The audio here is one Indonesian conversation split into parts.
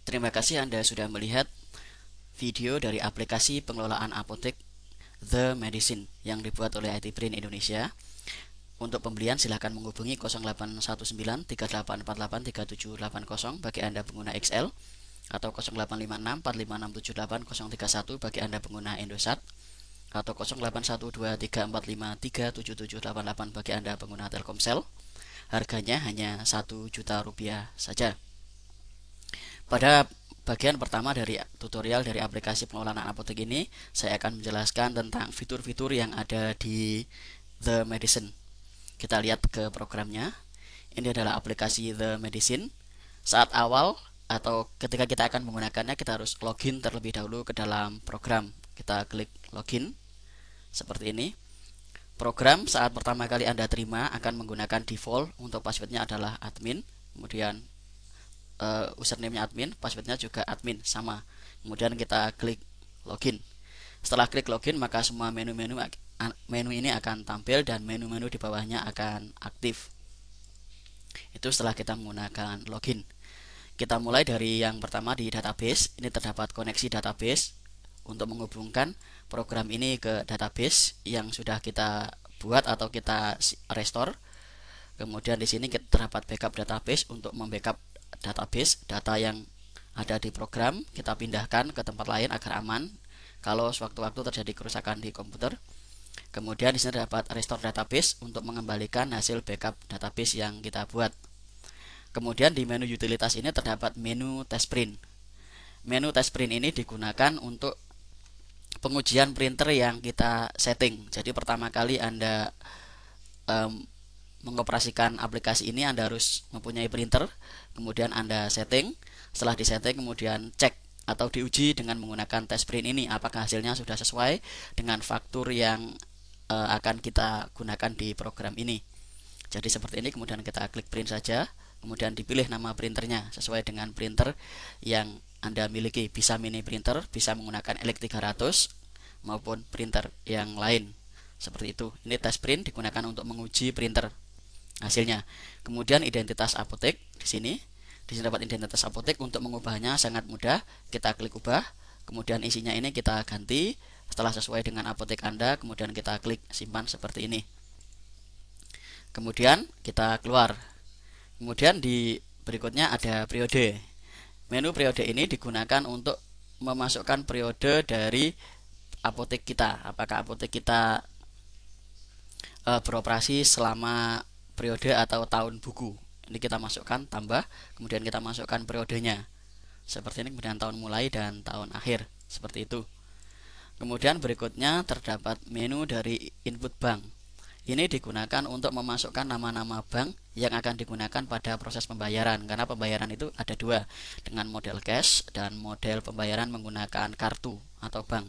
Terima kasih Anda sudah melihat video dari aplikasi pengelolaan apotek The Medicine yang dibuat oleh IT Brain Indonesia. Untuk pembelian silakan menghubungi 0819 3848 3780 bagi Anda pengguna XL atau 0856 45678 031 bagi Anda pengguna Indosat atau 0812 345 37788 bagi Anda pengguna Telkomsel. Harganya hanya 1 juta rupiah saja. Pada bagian pertama dari tutorial dari aplikasi pengelolaan apotek ini, saya akan menjelaskan tentang fitur-fitur yang ada di The Medicine. Kita lihat ke programnya. Ini adalah aplikasi The Medicine. Saat awal atau ketika kita akan menggunakannya, kita harus login terlebih dahulu ke dalam program. Kita klik login seperti ini. Program saat pertama kali Anda terima akan menggunakan default. Untuk passwordnya adalah admin, kemudian username-nya admin, passwordnya juga admin sama. Kemudian kita klik login. Setelah klik login, maka semua menu ini akan tampil dan menu-menu di bawahnya akan aktif. Itu setelah kita menggunakan login. Kita mulai dari yang pertama di database. Ini terdapat koneksi database untuk menghubungkan program ini ke database yang sudah kita buat atau kita restore. Kemudian di sini terdapat backup database untuk membackup database data yang ada di program, kita pindahkan ke tempat lain agar aman kalau sewaktu-waktu terjadi kerusakan di komputer. Kemudian di sini terdapat restore database untuk mengembalikan hasil backup database yang kita buat. Kemudian di menu utilitas ini terdapat menu test print. Menu test print ini digunakan untuk pengujian printer yang kita setting. Jadi pertama kali Anda mengoperasikan aplikasi ini, Anda harus mempunyai printer, kemudian Anda setting. Setelah disetting, kemudian cek atau diuji dengan menggunakan test print ini, apakah hasilnya sudah sesuai dengan faktur yang akan kita gunakan di program ini. Jadi seperti ini, kemudian kita klik print saja, kemudian dipilih nama printernya sesuai dengan printer yang Anda miliki. Bisa mini printer, bisa menggunakan Elec 300 maupun printer yang lain. Seperti itu. Ini test print digunakan untuk menguji printer hasilnya. Kemudian identitas apotek di sini. Di sini dapat identitas apotek. Untuk mengubahnya sangat mudah. Kita klik ubah. Kemudian isinya ini kita ganti setelah sesuai dengan apotek Anda. Kemudian kita klik simpan seperti ini. Kemudian kita keluar. Kemudian di berikutnya ada periode. Menu periode ini digunakan untuk memasukkan periode dari apotek kita. Apakah apotek kita beroperasi selama periode atau tahun buku. Ini kita masukkan tambah, kemudian kita masukkan periodenya. Seperti ini, kemudian tahun mulai dan tahun akhir. Seperti itu. Kemudian berikutnya terdapat menu dari input bank. Ini digunakan untuk memasukkan nama-nama bank yang akan digunakan pada proses pembayaran. Karena pembayaran itu ada dua, dengan model cash dan model pembayaran menggunakan kartu atau bank.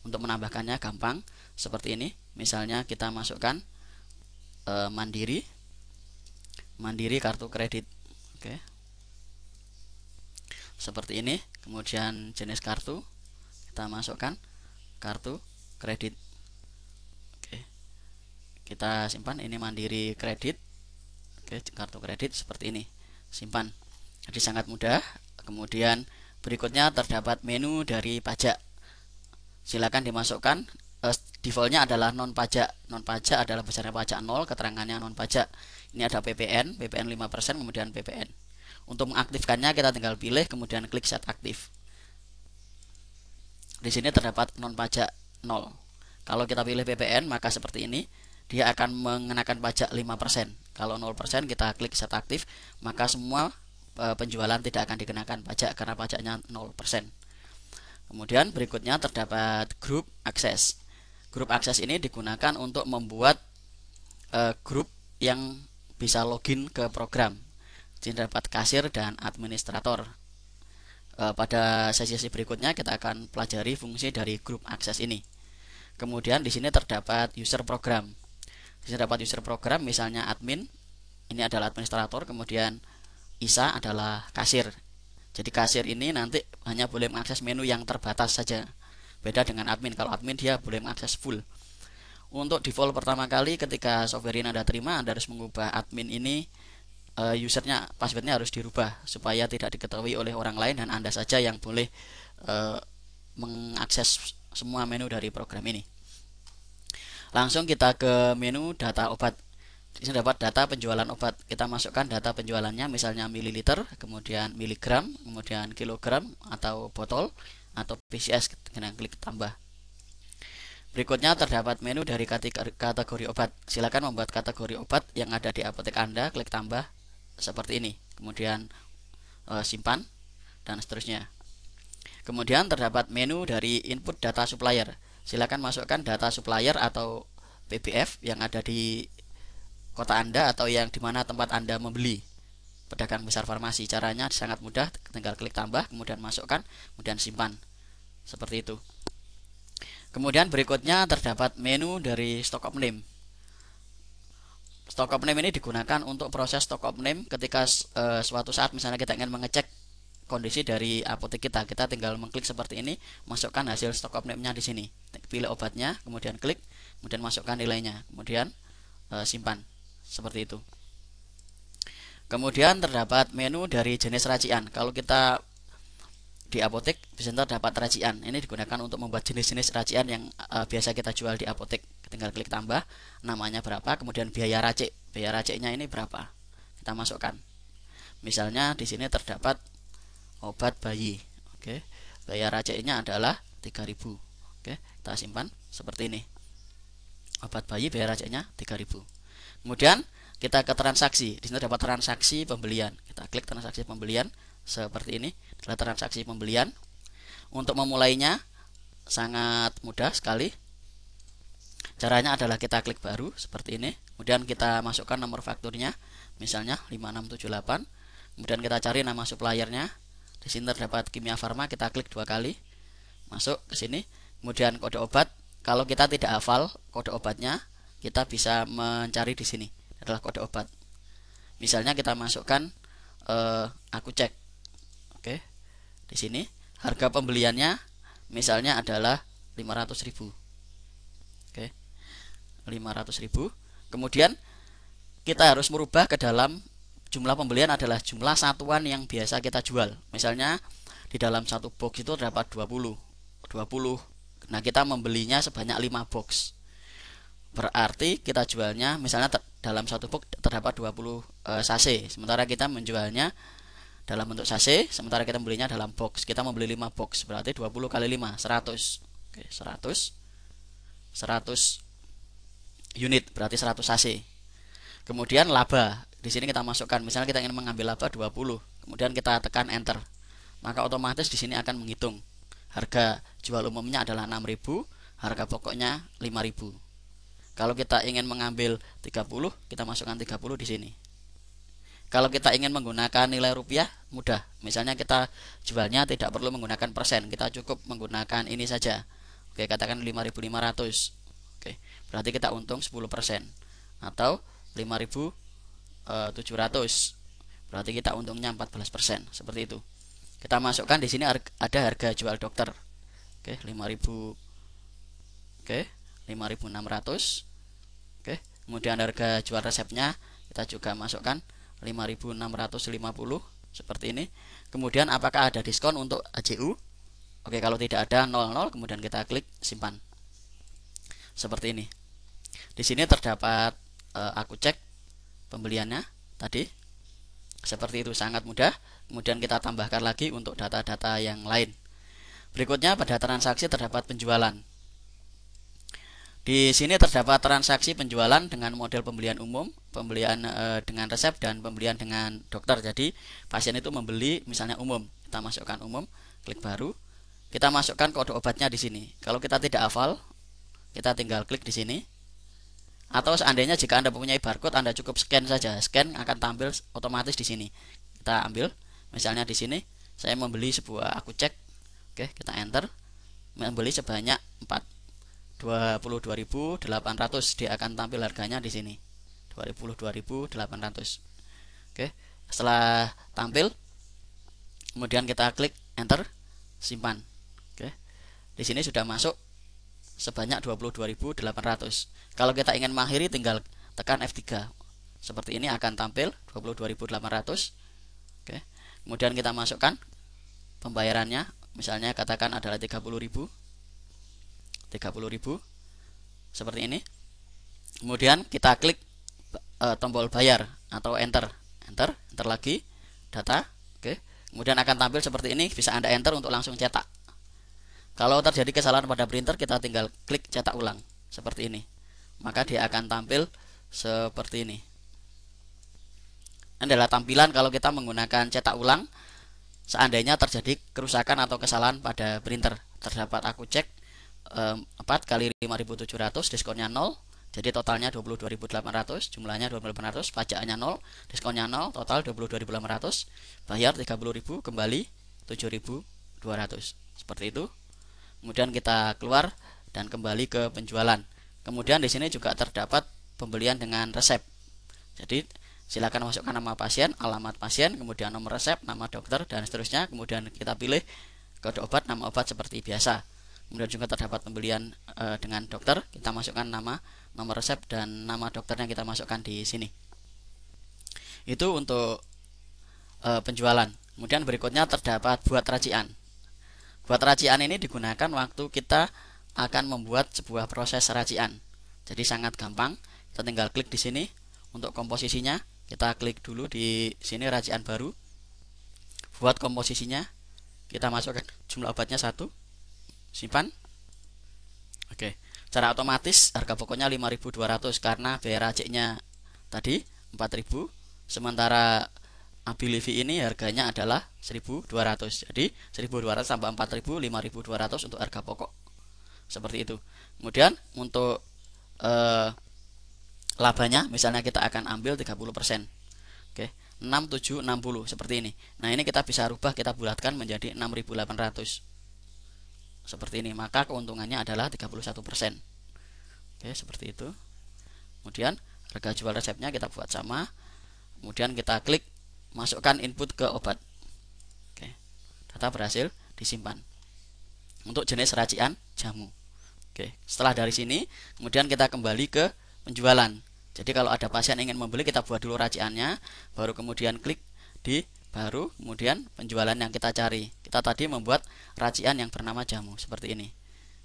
Untuk menambahkannya gampang, seperti ini. Misalnya kita masukkan Mandiri kartu kredit. Oke. Seperti ini. Kemudian jenis kartu kita masukkan kartu kredit. Oke. Kita simpan, ini Mandiri kredit. Oke, kartu kredit seperti ini. Simpan. Jadi sangat mudah. Kemudian berikutnya terdapat menu dari pajak. Silakan dimasukkan. Defaultnya adalah non pajak. Non pajak adalah besarnya pajak 0, keterangannya non pajak. Ini ada PPN 5%, kemudian PPN. Untuk mengaktifkannya kita tinggal pilih, kemudian klik set aktif. Di sini terdapat non pajak 0. Kalau kita pilih PPN, maka seperti ini, dia akan mengenakan pajak 5%. Kalau 0% kita klik set aktif, maka semua penjualan tidak akan dikenakan pajak karena pajaknya 0%. Kemudian berikutnya terdapat grup akses. Grup akses ini digunakan untuk membuat grup yang bisa login ke program. Jadi dapat kasir dan administrator. Pada sesi berikutnya kita akan pelajari fungsi dari grup akses ini. Kemudian di sini terdapat user program. Di sini terdapat user program, misalnya admin, ini adalah administrator, kemudian Isa adalah kasir. Jadi kasir ini nanti hanya boleh mengakses menu yang terbatas saja. Beda dengan admin, kalau admin dia boleh mengakses full. Untuk default pertama kali ketika software ini Anda terima, Anda harus mengubah admin ini usernya, passwordnya harus dirubah supaya tidak diketahui oleh orang lain dan Anda saja yang boleh mengakses semua menu dari program ini. Langsung kita ke menu data obat. Di sini dapat data penjualan obat. Kita masukkan data penjualannya, misalnya mililiter, kemudian miligram, kemudian kilogram atau botol atau PCS dengan klik tambah. Berikutnya terdapat menu dari kategori obat. Silakan membuat kategori obat yang ada di apotek Anda, klik tambah seperti ini. Kemudian simpan dan seterusnya. Kemudian terdapat menu dari input data supplier. Silakan masukkan data supplier atau PBF yang ada di kota Anda atau yang dimana tempat Anda membeli, pedagang besar farmasi. Caranya sangat mudah, tinggal klik tambah, kemudian masukkan, kemudian simpan. Seperti itu. Kemudian berikutnya terdapat menu dari stock of name. Stock of name ini digunakan untuk proses stock of name ketika suatu saat misalnya kita ingin mengecek kondisi dari apotek kita. Kita tinggal mengklik seperti ini, masukkan hasil stock of name-nya di sini. Pilih obatnya, kemudian klik, kemudian masukkan nilainya, kemudian simpan. Seperti itu. Kemudian terdapat menu dari jenis racian. Kalau kita di apotek bisa terdapat racian. Ini digunakan untuk membuat jenis-jenis racian yang biasa kita jual di apotek. Tinggal klik tambah, namanya berapa, kemudian biaya racik. Biaya raciknya ini berapa? Kita masukkan. Misalnya di sini terdapat obat bayi. Oke. Biaya raciknya adalah 3.000. Oke, kita simpan seperti ini. Obat bayi biaya raciknya 3.000. Kemudian kita ke transaksi. Di sini dapat transaksi pembelian. Kita klik transaksi pembelian seperti ini. Adalah transaksi pembelian. Untuk memulainya sangat mudah sekali. Caranya adalah kita klik baru seperti ini. Kemudian kita masukkan nomor fakturnya, misalnya 5678. Kemudian kita cari nama suppliernya. Di sini terdapat Kimia Farma, kita klik 2 kali. Masuk ke sini. Kemudian kode obat. Kalau kita tidak hafal kode obatnya, kita bisa mencari di sini. Adalah kode obat. Misalnya kita masukkan aku cek. Oke. Di sini harga pembeliannya misalnya adalah 500.000. Oke. 500.000. Kemudian kita harus merubah ke dalam jumlah pembelian adalah jumlah satuan yang biasa kita jual. Misalnya di dalam satu box itu terdapat 20. Nah, kita membelinya sebanyak 5 box. Berarti kita jualnya misalnya dalam satu box terdapat 20 sachet. Sementara kita menjualnya dalam bentuk sachet, sementara kita membelinya dalam box. Kita membeli 5 box, berarti 20 kali 5, 100. Oke, 100 unit, berarti 100 sachet. Kemudian laba. Di sini kita masukkan, misalnya kita ingin mengambil laba 20, kemudian kita tekan enter. Maka otomatis di sini akan menghitung. Harga jual umumnya adalah 6.000, harga pokoknya 5.000. Kalau kita ingin mengambil 30, kita masukkan 30 di sini. Kalau kita ingin menggunakan nilai rupiah, mudah. Misalnya kita jualnya tidak perlu menggunakan persen, kita cukup menggunakan ini saja. Oke, katakan 5.500. Oke, berarti kita untung 10%. Atau 5.700. Berarti kita untungnya 14%. Seperti itu. Kita masukkan di sini ada harga jual dokter. Oke, 5.000. Oke, 5.600. Oke, kemudian harga jual resepnya kita juga masukkan 5.650 seperti ini. Kemudian apakah ada diskon untuk AJU? Oke, kalau tidak ada 00, kemudian kita klik simpan. Seperti ini. Di sini terdapat aku cek pembeliannya tadi. Seperti itu, sangat mudah. Kemudian kita tambahkan lagi untuk data-data yang lain. Berikutnya pada transaksi terdapat penjualan. Di sini terdapat transaksi penjualan dengan model pembelian umum, pembelian dengan resep, dan pembelian dengan dokter. Jadi pasien itu membeli misalnya umum. Kita masukkan umum, klik baru. Kita masukkan kode obatnya di sini. Kalau kita tidak hafal, kita tinggal klik di sini. Atau seandainya jika Anda mempunyai barcode, Anda cukup scan saja. Scan akan tampil otomatis di sini. Kita ambil, misalnya di sini saya membeli sebuah aku cek. Oke, kita enter. Membeli sebanyak 22.800. Dia akan tampil harganya di sini. 22.800. Oke, setelah tampil, kemudian kita klik enter, simpan. Oke. Di sini sudah masuk sebanyak 22.800. Kalau kita ingin mengakhiri, tinggal tekan F3. seperti ini akan tampil 22.800. Oke. Kemudian kita masukkan pembayarannya, misalnya katakan adalah 30.000. Seperti ini. Kemudian kita klik tombol bayar atau enter lagi data. Oke. Kemudian akan tampil seperti ini, bisa Anda enter untuk langsung cetak. Kalau terjadi kesalahan pada printer, kita tinggal klik cetak ulang seperti ini, maka dia akan tampil seperti ini. Ini adalah tampilan kalau kita menggunakan cetak ulang seandainya terjadi kerusakan atau kesalahan pada printer. Terdapat aku cek 4 kali 5.700, diskonnya 0, jadi totalnya 22.800, jumlahnya 2.800, pajaknya 0, diskonnya 0, total 22.800, bayar 30.000, kembali 7.200. Seperti itu. Kemudian kita keluar dan kembali ke penjualan. Kemudian di sini juga terdapat pembelian dengan resep. Jadi silakan masukkan nama pasien, alamat pasien, kemudian nomor resep, nama dokter, dan seterusnya. Kemudian kita pilih kode obat, nama obat seperti biasa. Kemudian juga terdapat pembelian dengan dokter. Kita masukkan nama, nomor resep, dan nama dokternya kita masukkan di sini. Itu untuk penjualan. Kemudian berikutnya terdapat buat racian. Buat racian ini digunakan waktu kita akan membuat sebuah proses racian. Jadi sangat gampang. Kita tinggal klik di sini untuk komposisinya. Kita klik dulu di sini racian baru. Buat komposisinya, kita masukkan jumlah obatnya 1, simpan. Oke, secara otomatis harga pokoknya 5.200 karena biaya raciknya tadi 4.000, sementara Abilify ini harganya adalah 1.200. Jadi 1.200 tambah 4.000, 5.200 untuk harga pokok. Seperti itu. Kemudian untuk labanya misalnya kita akan ambil 30%. Oke, 6, 7, 60 seperti ini. Nah, ini kita bisa rubah, kita bulatkan menjadi 6.800. Seperti ini, maka keuntungannya adalah 31%. Oke, seperti itu. Kemudian harga jual resepnya kita buat sama. Kemudian kita klik masukkan input ke obat. Oke, data berhasil disimpan. Untuk jenis racian jamu. Oke, setelah dari sini kemudian kita kembali ke penjualan. Jadi kalau ada pasien ingin membeli, kita buat dulu raciannya, baru kemudian klik di baru, kemudian penjualan yang kita cari. Kita tadi membuat racian yang bernama jamu seperti ini.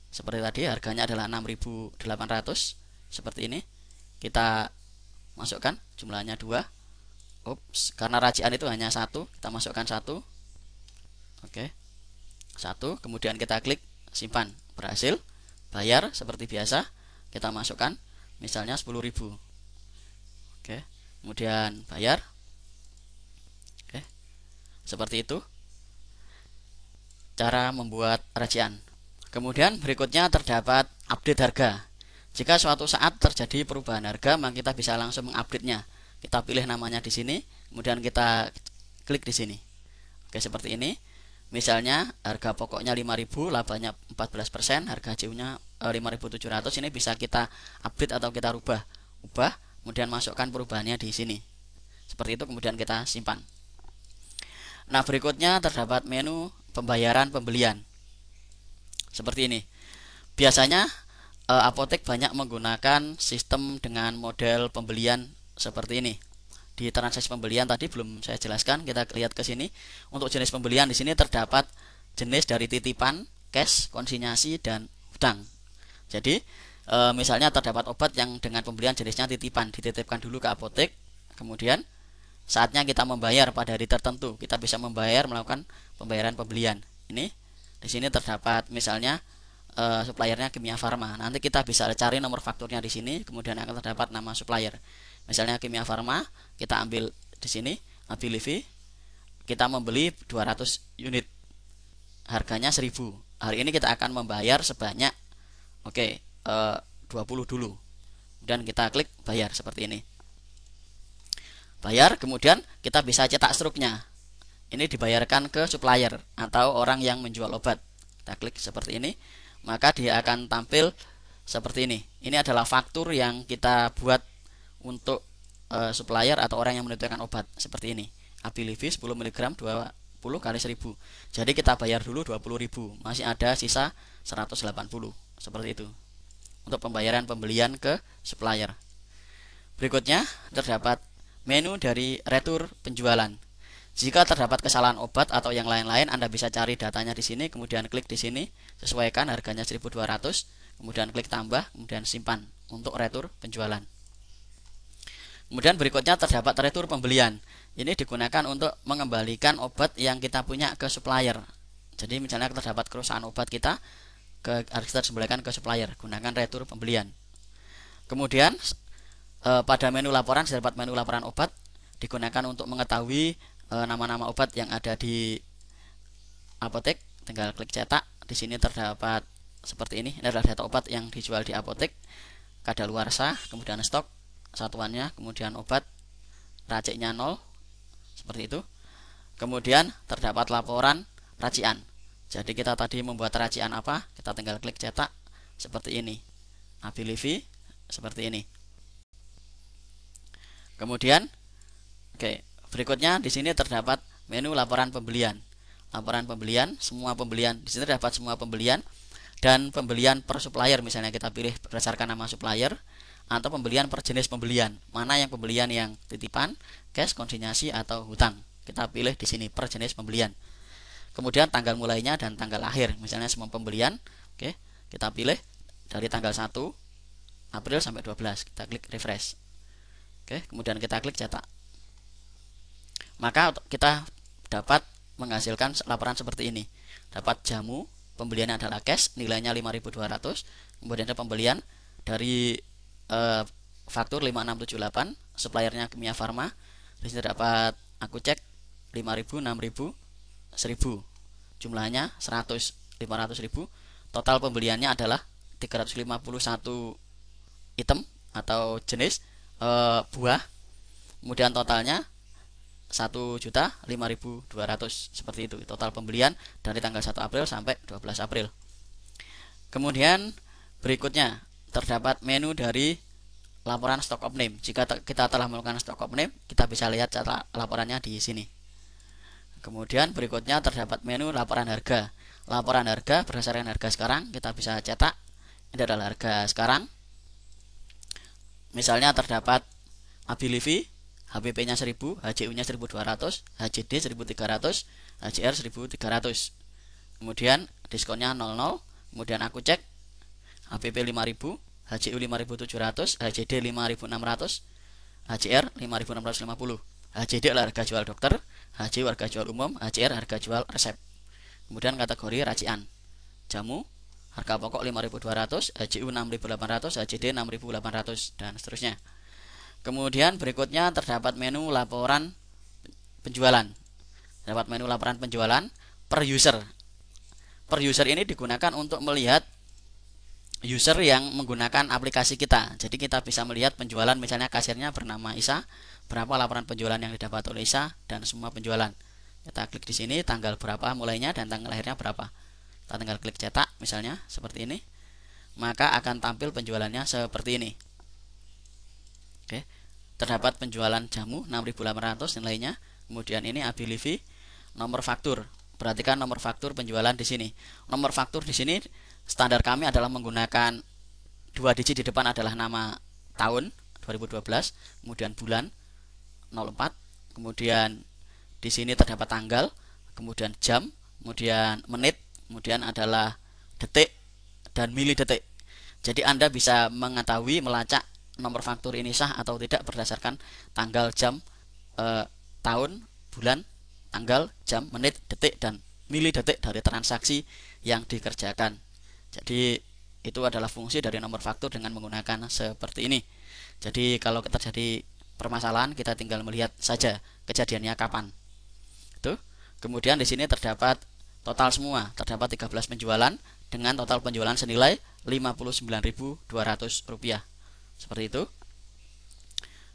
Seperti tadi harganya adalah 6.800 seperti ini. Kita masukkan jumlahnya 2. Ups, karena racian itu hanya 1, kita masukkan 1. Oke. 1, kemudian kita klik simpan. Berhasil. Bayar seperti biasa. Kita masukkan misalnya 10.000. Oke, kemudian bayar. Oke, seperti itu cara membuat racian. Kemudian berikutnya terdapat update harga. Jika suatu saat terjadi perubahan harga, maka kita bisa langsung mengupdate-nya. Kita pilih namanya di sini, kemudian kita klik di sini. Oke, seperti ini. Misalnya harga pokoknya 5.000, labanya 14%, harga CU-nya 5.700. Ini bisa kita update atau kita ubah, kemudian masukkan perubahannya di sini. Seperti itu, kemudian kita simpan. Nah, berikutnya terdapat menu pembayaran pembelian. Seperti ini. Biasanya apotek banyak menggunakan sistem dengan model pembelian seperti ini. Di transaksi pembelian tadi belum saya jelaskan, kita lihat ke sini. Untuk jenis pembelian di sini terdapat jenis dari titipan, cash, konsinyasi, dan hutang. Jadi misalnya terdapat obat yang dengan pembelian jenisnya titipan, dititipkan dulu ke apotek, kemudian saatnya kita membayar pada hari tertentu, kita bisa membayar melakukan pembayaran pembelian. Ini di sini terdapat misalnya suppliernya Kimia Farma. Nanti kita bisa cari nomor fakturnya di sini, kemudian akan terdapat nama supplier. Misalnya Kimia Farma, kita ambil di sini Abilify, kita membeli 200 unit, harganya 1.000. Hari ini kita akan membayar sebanyak 20 dulu. Kemudian kita klik bayar seperti ini. Bayar, kemudian kita bisa cetak struknya. Ini dibayarkan ke supplier atau orang yang menjual obat. Kita klik seperti ini, maka dia akan tampil seperti ini. Ini adalah faktur yang kita buat untuk supplier atau orang yang menentukan obat seperti ini. Abilify 10 mg 20 kali 1.000. Jadi kita bayar dulu 20.000, masih ada sisa 180. Seperti itu untuk pembayaran pembelian ke supplier. Berikutnya terdapat menu dari retur penjualan. Jika terdapat kesalahan obat atau yang lain-lain, Anda bisa cari datanya di sini, kemudian klik di sini, sesuaikan harganya 1.200, kemudian klik tambah, kemudian simpan untuk retur penjualan. Kemudian berikutnya terdapat retur pembelian. Ini digunakan untuk mengembalikan obat yang kita punya ke supplier. Jadi misalnya terdapat kerusakan obat kita, harus kita kembalikan ke supplier, gunakan retur pembelian. Kemudian pada menu laporan terdapat menu laporan obat, digunakan untuk mengetahui nama-nama obat yang ada di apotek. Tinggal klik cetak. Di sini terdapat seperti ini. Ini adalah data obat yang dijual di apotek, kadaluarsa, kemudian stok satuannya, kemudian obat, raciknya 0, seperti itu. Kemudian terdapat laporan racian. Jadi kita tadi membuat racian apa, kita tinggal klik cetak seperti ini. Abilify seperti ini. Kemudian berikutnya di sini terdapat menu laporan pembelian. Laporan pembelian, semua pembelian. Di sini terdapat semua pembelian dan pembelian per supplier. Misalnya kita pilih berdasarkan nama supplier, atau pembelian per jenis pembelian. Mana yang pembelian yang titipan, cash, konsinyasi atau hutang. Kita pilih di sini per jenis pembelian. Kemudian tanggal mulainya dan tanggal akhir. Misalnya semua pembelian, kita pilih dari tanggal 1 April sampai 12. Kita klik refresh. Kemudian kita klik cetak. Maka kita dapat menghasilkan laporan seperti ini. Dapat jamu, pembeliannya adalah cash, nilainya 5.200. Kemudian ada pembelian dari faktur 5678, suppliernya Kimia Farma. Di sini dapat aku cek 5.000, 6.000, 1.000. Jumlahnya 100, 500.000. Total pembeliannya adalah 351 item atau jenis buah. Kemudian totalnya 1.005.200, seperti itu total pembelian dari tanggal 1 April sampai 12 April. Kemudian berikutnya terdapat menu dari laporan stock of name. Jika kita telah melakukan stock of name, kita bisa lihat cara laporannya di sini. Kemudian berikutnya terdapat menu laporan harga. Laporan harga berdasarkan harga sekarang, kita bisa cetak. Ini adalah harga sekarang. Misalnya terdapat Abilify, HPP-nya 1000, HJU-nya 1200, HJD 1300, HJR 1300. Kemudian diskonnya 00. Kemudian aku cek HPP 5000, HJU 5700, HJD 5600, HJR 5650. HJD adalah harga jual dokter, HJU harga jual umum, HJR harga jual resep. Kemudian kategori racian. Jamu harga pokok 5.200, HJU 6.800, HJD 6.800 dan seterusnya. Kemudian berikutnya terdapat menu laporan penjualan. Terdapat menu laporan penjualan per user. Per user ini digunakan untuk melihat user yang menggunakan aplikasi kita. Jadi kita bisa melihat penjualan, misalnya kasirnya bernama Isa, berapa laporan penjualan yang didapat oleh Isa dan semua penjualan. Kita klik di sini tanggal berapa mulainya dan tanggal lahirnya berapa. Kita tinggal klik cetak misalnya seperti ini. Maka akan tampil penjualannya seperti ini. Terdapat penjualan jamu 6.800 nilainya. Kemudian ini Abilify, nomor faktur. Perhatikan nomor faktur penjualan di sini. Nomor faktur di sini standar kami adalah menggunakan 2 digit di depan adalah nama tahun 2012, kemudian bulan 04, kemudian di sini terdapat tanggal, kemudian jam, kemudian menit, kemudian adalah detik dan mili detik. Jadi Anda bisa mengetahui melacak nomor faktur ini sah atau tidak berdasarkan tanggal, jam, tahun, bulan, tanggal, jam, menit, detik dan mili detik dari transaksi yang dikerjakan. Jadi itu adalah fungsi dari nomor faktur dengan menggunakan seperti ini. Jadi kalau terjadi permasalahan, kita tinggal melihat saja kejadiannya kapan. Itu. Kemudian di sini terdapat total semua, terdapat 13 penjualan dengan total penjualan senilai Rp59.200. Seperti itu.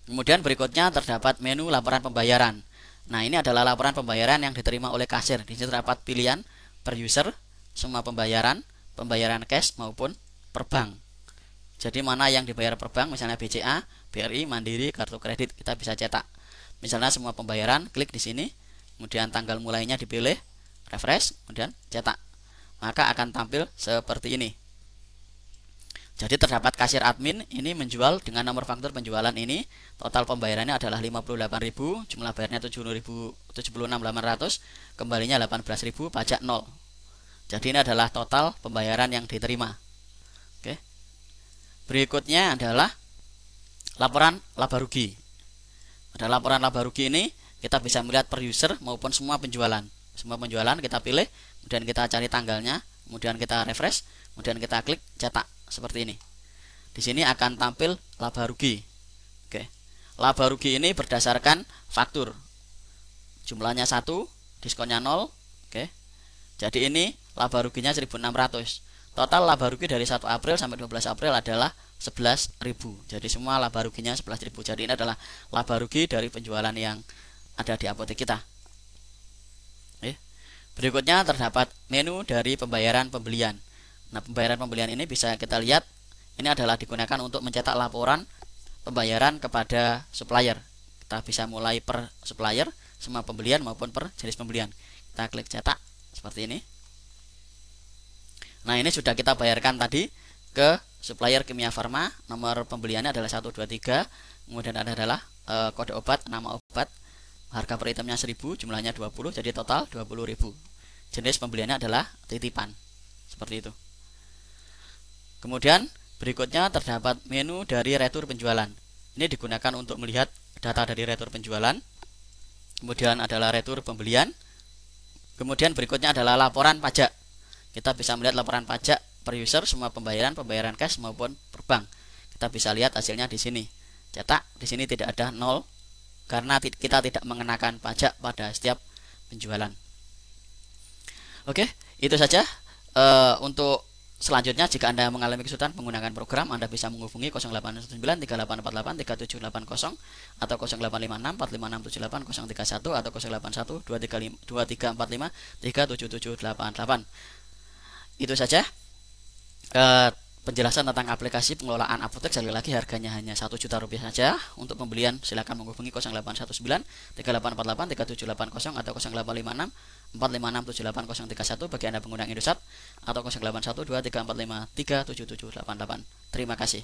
Kemudian berikutnya terdapat menu laporan pembayaran. Nah, ini adalah laporan pembayaran yang diterima oleh kasir. Di sini terdapat pilihan per user, semua pembayaran, pembayaran cash maupun per bank. Jadi mana yang dibayar per bank, misalnya BCA, BRI, Mandiri, kartu kredit, kita bisa cetak. Misalnya semua pembayaran, klik di sini, kemudian tanggal mulainya dipilih, refresh, kemudian cetak. Maka akan tampil seperti ini. Jadi terdapat kasir admin ini menjual dengan nomor faktur penjualan ini, total pembayarannya adalah 58.000, jumlah bayarnya 76.800, kembalinya 18.000, pajak 0. Jadi ini adalah total pembayaran yang diterima. Oke. Berikutnya adalah laporan laba rugi. Pada laporan laba rugi ini kita bisa melihat per user maupun semua penjualan. Semua penjualan kita pilih, kemudian kita cari tanggalnya, kemudian kita refresh, kemudian kita klik cetak seperti ini. Di sini akan tampil laba rugi. Oke. Laba rugi ini berdasarkan faktur. Jumlahnya 1, diskonnya 0. Oke. Jadi ini laba ruginya 1.600. Total laba rugi dari 1 April sampai 12 April adalah 11.000. Jadi semua laba ruginya 11.000. Jadi ini adalah laba rugi dari penjualan yang ada di apotek kita. Berikutnya terdapat menu dari pembayaran pembelian. Nah, pembayaran pembelian ini bisa kita lihat, ini adalah digunakan untuk mencetak laporan pembayaran kepada supplier. Kita bisa mulai per supplier, semua pembelian maupun per jenis pembelian. Kita klik cetak seperti ini. Nah, ini sudah kita bayarkan tadi ke supplier Kimia Farma. Nomor pembeliannya adalah 123. Kemudian adalah kode obat, nama obat. Harga per itemnya 1.000, jumlahnya 20, jadi total 20.000. Jenis pembeliannya adalah titipan. Seperti itu. Kemudian berikutnya terdapat menu dari retur penjualan. Ini digunakan untuk melihat data dari retur penjualan. Kemudian adalah retur pembelian. Kemudian berikutnya adalah laporan pajak. Kita bisa melihat laporan pajak per user, semua pembayaran cash maupun per bank. Kita bisa lihat hasilnya di sini. Cetak, di sini tidak ada 0 karena kita tidak mengenakan pajak pada setiap penjualan. Oke, itu saja untuk selanjutnya. Jika Anda mengalami kesulitan menggunakan program, Anda bisa menghubungi 0819 3848 3780 atau 0856 4567 031 atau 081 2345 37788. Itu saja penjelasan tentang aplikasi pengelolaan apotek. Sekali lagi harganya hanya 1 juta rupiah saja. Untuk pembelian silakan menghubungi 0819 3848 3780 atau 0856 4567 031 bagi Anda pengguna Indosat, atau 0812 345 37788. Terima kasih.